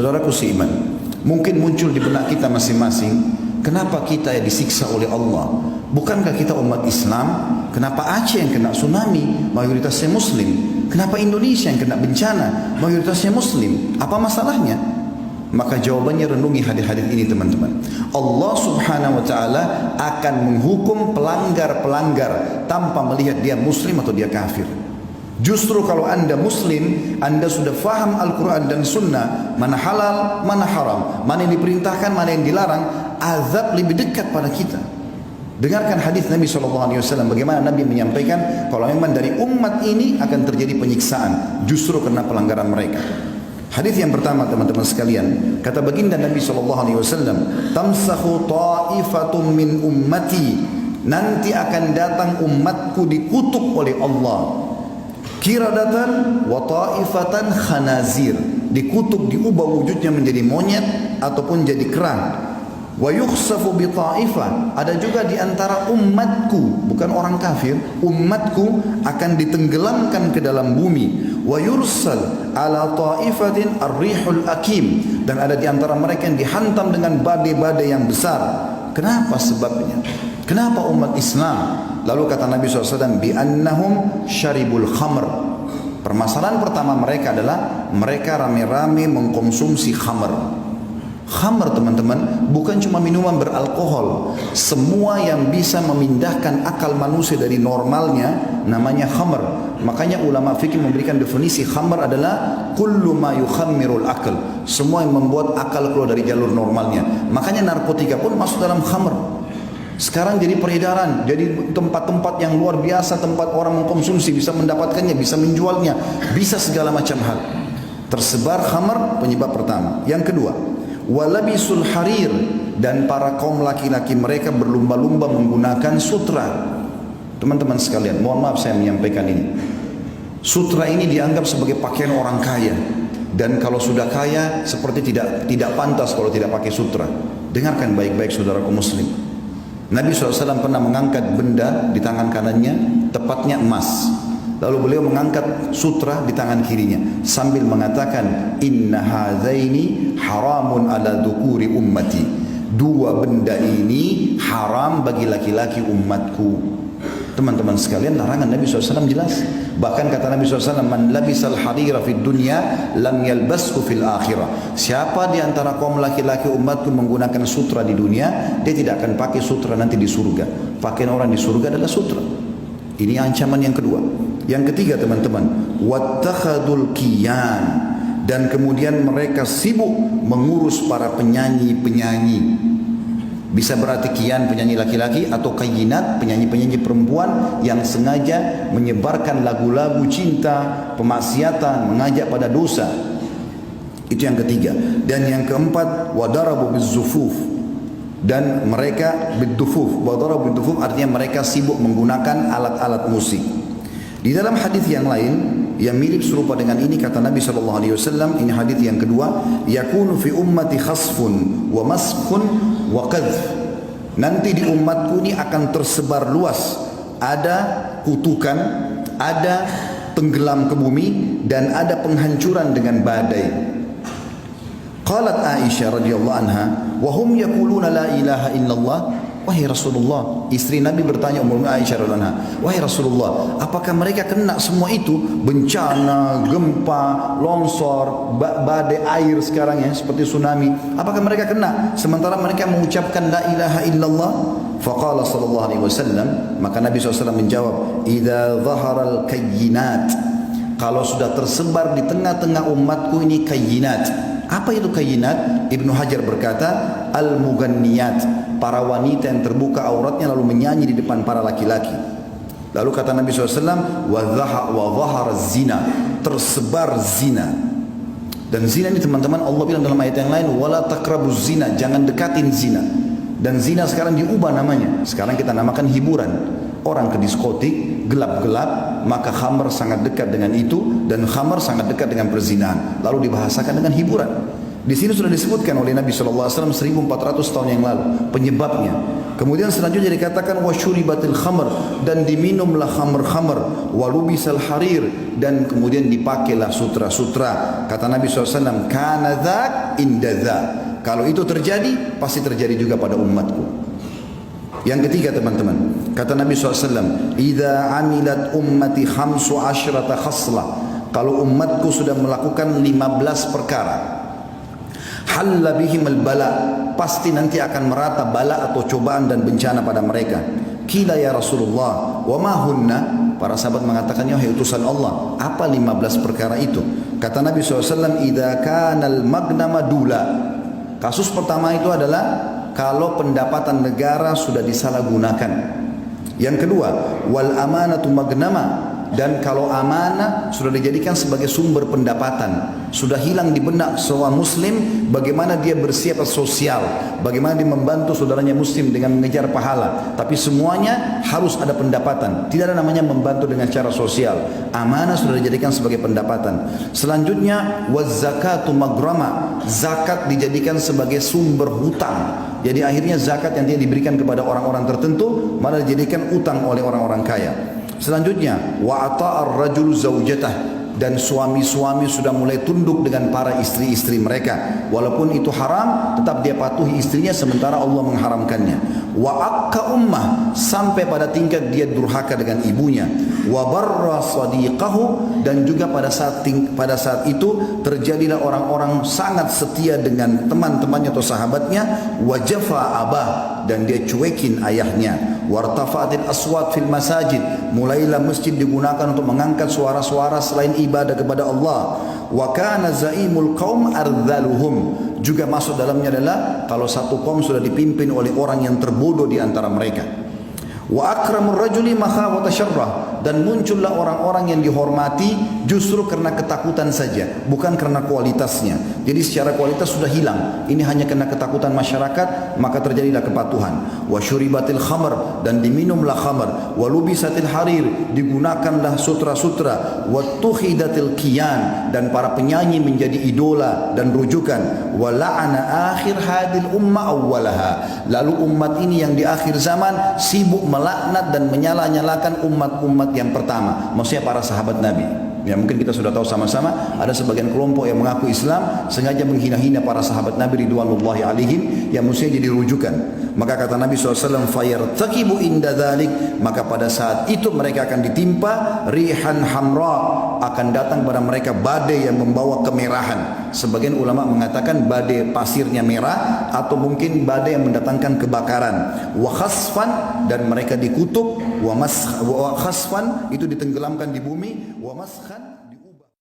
Saudaraku seiman, mungkin muncul di benak kita masing-masing, kenapa kita yang disiksa oleh Allah? Bukankah kita umat Islam? Kenapa Aceh yang kena tsunami, mayoritasnya Muslim? Kenapa Indonesia yang kena bencana, mayoritasnya Muslim? Apa masalahnya? Maka jawabannya renungi hadis-hadis ini teman-teman. Allah subhanahu wa ta'ala akan menghukum pelanggar-pelanggar tanpa melihat dia Muslim atau dia kafir. Justru kalau anda Muslim, anda sudah faham Al-Quran dan Sunnah, mana halal, mana haram, mana yang diperintahkan, mana yang dilarang, azab lebih dekat pada kita. Dengarkan hadis Nabi SAW, bagaimana Nabi menyampaikan kalau memang dari umat ini akan terjadi penyiksaan, justru karena pelanggaran mereka. Hadis yang pertama teman-teman sekalian, kata baginda Nabi SAW, tamsahu ta'ifatum min ummati, nanti akan datang umatku dikutuk oleh Allah. Kiradatan wa ta'ifatan khanazir, dikutuk, diubah wujudnya menjadi monyet ataupun jadi kerang. Wa yukhsafu bi ta'ifah, ada juga di antara umatku, bukan orang kafir, umatku akan ditenggelamkan ke dalam bumi. Wa yursal ala ta'ifatin ar-rihul akim, dan ada di antara mereka yang dihantam dengan badai-badai yang besar. Kenapa sebabnya? Kenapa umat Islam? Lalu kata Nabi SAW, bi'annahum syaribul khamr. Permasalahan pertama mereka adalah mereka rame-rame mengkonsumsi khamr. Khamr teman-teman bukan cuma minuman beralkohol. Semua yang bisa memindahkan akal manusia dari normalnya namanya khamr. Makanya ulama fikih memberikan definisi khamr adalah kullu ma yukhammirul akal, semua yang membuat akal keluar dari jalur normalnya. Makanya narkotika pun masuk dalam khamr. Sekarang jadi peredaran, jadi tempat-tempat yang luar biasa, tempat orang mengkonsumsi, bisa mendapatkannya, bisa menjualnya, bisa segala macam hal. Tersebar khamr, penyebab pertama. Yang kedua, walabisul harir, dan para kaum laki-laki mereka berlumba-lumba menggunakan sutra. Teman-teman sekalian, mohon maaf saya menyampaikan ini. Sutra ini dianggap sebagai pakaian orang kaya, dan kalau sudah kaya seperti tidak pantas kalau tidak pakai sutra. Dengarkan baik-baik saudaraku muslim. Nabi SAW pernah mengangkat benda di tangan kanannya, tepatnya emas. Lalu beliau mengangkat sutra di tangan kirinya sambil mengatakan, inna hadzaini haramun ala dzukuri ummati. Dua benda ini haram bagi laki-laki umatku. Teman-teman sekalian, larangan Nabi SAW jelas. Bahkan kata Nabi SAW, man labisal harira fid dunya lam yalbashu fil akhirah. Siapa di antara kaum laki-laki umatku menggunakan sutra di dunia, dia tidak akan pakai sutra nanti di surga. Pakaian orang di surga adalah sutra. Ini ancaman yang kedua. Yang ketiga teman-teman, wattakhadul kiyan, dan kemudian mereka sibuk mengurus para penyanyi-penyanyi. Bisa berarti kian penyanyi laki-laki atau kayinat penyanyi-penyanyi perempuan yang sengaja menyebarkan lagu-lagu cinta, pemaksiatan, mengajak pada dosa. Itu yang ketiga. Dan yang keempat, wadarabu bizzufuf, dan mereka biddufuf. Wadarabu biddufuf artinya mereka sibuk menggunakan alat-alat musik. Di dalam hadis yang lain yang mirip serupa dengan ini kata Nabi SAW, ini hadis yang kedua, yakunu fi ummati khasfun wa maskhun wa qadhf. Nanti di umatku ini akan tersebar luas, ada kutukan, ada tenggelam ke bumi, dan ada penghancuran dengan badai. Qalat Aisyah radhiyallahu anha, wa hum yaquluna la ilaha illallah. Wahai Rasulullah, istri Nabi bertanya Ummu Aisyah radhiyallahu anha, wahai Rasulullah, apakah mereka kena semua itu? Bencana, gempa, longsor, badai air sekarang ya, seperti tsunami. Apakah mereka kena sementara mereka mengucapkan la ilaha illallah? Faqala sallallahu alaihi wasallam, maka Nabi SAW menjawab, idza dhaharal kayyinat, kalau sudah tersebar di tengah-tengah umatku ini kayyinat. Apa itu kayyinat? Ibnu Hajar berkata, al-mughanniyat, para wanita yang terbuka auratnya lalu menyanyi di depan para laki-laki. Lalu kata Nabi SAW, wa dhahara zina, tersebar zina. Dan zina ini teman-teman Allah bilang dalam ayat yang lain, wala taqrabuz zina, jangan dekatin zina. Dan zina sekarang diubah namanya. Sekarang kita namakan hiburan. Orang ke diskotik, gelap-gelap, maka khamr sangat dekat dengan itu, dan khamr sangat dekat dengan perzinahan. Lalu dibahasakan dengan hiburan. Di sini sudah disebutkan oleh Nabi SAW 1400 tahun yang lalu penyebabnya. Kemudian selanjutnya dikatakan wasyuribatil khamr, dan diminumlah khamr-khamr, walubisal harir, dan kemudian dipakailah sutra-sutra. Kata Nabi SAW, kana dzak inda dzak. Kalau itu terjadi, pasti terjadi juga pada umatku. Yang ketiga teman-teman, kata Nabi SAW, idza amilat ummati khamsu asyrata khaslah. Kalau umatku sudah melakukan 15 perkara, halla bihim al-bala, pasti nanti akan merata bala atau cobaan dan bencana pada mereka. Qila ya Rasulullah, wa ma hunna? Para sahabat mengatakan, ya utusan Allah, apa 15 perkara itu? Kata Nabi SAW, idza kana al-maghnama dula. Kasus pertama itu adalah kalau pendapatan negara sudah disalahgunakan. Yang kedua, wal amanatu maghnama, dan kalau amanah sudah dijadikan sebagai sumber pendapatan, sudah hilang di benak seorang muslim bagaimana dia bersiap sosial, bagaimana dia membantu saudaranya muslim dengan mengejar pahala, tapi semuanya harus ada pendapatan. Tidak ada namanya membantu dengan cara sosial. Amanah sudah dijadikan sebagai pendapatan. Selanjutnya waz zakatu magrama, zakat dijadikan sebagai sumber hutang. Jadi akhirnya zakat yang dia diberikan kepada orang-orang tertentu malah dijadikan utang oleh orang-orang kaya. Selanjutnya wa ata'ar rajul zaujatah, dan suami-suami sudah mulai tunduk dengan para istri-istri mereka, walaupun itu haram tetap dia patuhi istrinya sementara Allah mengharamkannya. Wa akka ummah, sampai pada tingkat dia durhaka dengan ibunya. Wa barra sadiqahu, dan juga pada saat itu terjadilah orang-orang sangat setia dengan teman-temannya atau sahabatnya. Wa jafa abah, dan dia cuekin ayahnya. Wartafa'atil aswat fil masajid, mulailah masjid digunakan untuk mengangkat suara-suara selain ibadah kepada Allah. Wa kana zaimul qaum ardhaluhum, juga masuk dalamnya adalah kalau satu kaum sudah dipimpin oleh orang yang terbodoh di antara mereka. Wa akramur rajuli makhafata syarrah, dan muncullah orang-orang yang dihormati justru karena ketakutan saja, bukan karena kualitasnya. Jadi secara kualitas sudah hilang, ini hanya karena ketakutan masyarakat, maka terjadilah kepatuhan. Wa syuribatil khamr, dan diminumlah khamr. Wa lubisatil harir, digunakanlah sutra-sutra. Wa tukhidatil qiyan, dan para penyanyi menjadi idola dan rujukan. Wa la'ana akhir hadil umma awwalaha, lalu umat ini yang di akhir zaman sibuk melaknat dan menyala-nyalakan umat-umat yang pertama, maksudnya para sahabat Nabi. Ya, mungkin kita sudah tahu sama-sama ada sebagian kelompok yang mengaku Islam sengaja menghina-hina para sahabat Nabi ridwanullahi alaihim yang mestinya jadi rujukan. Maka kata Nabi SAW, fayartaqibu inda dzalik, maka pada saat itu mereka akan ditimpa rihan hamra, akan datang pada mereka badai yang membawa kemerahan. Sebagian ulama mengatakan badai pasirnya merah, atau mungkin badai yang mendatangkan kebakaran. Wa khasfan, dan mereka dikutuk. Wa khasfan itu ditenggelamkan di bumi. Wa maskhan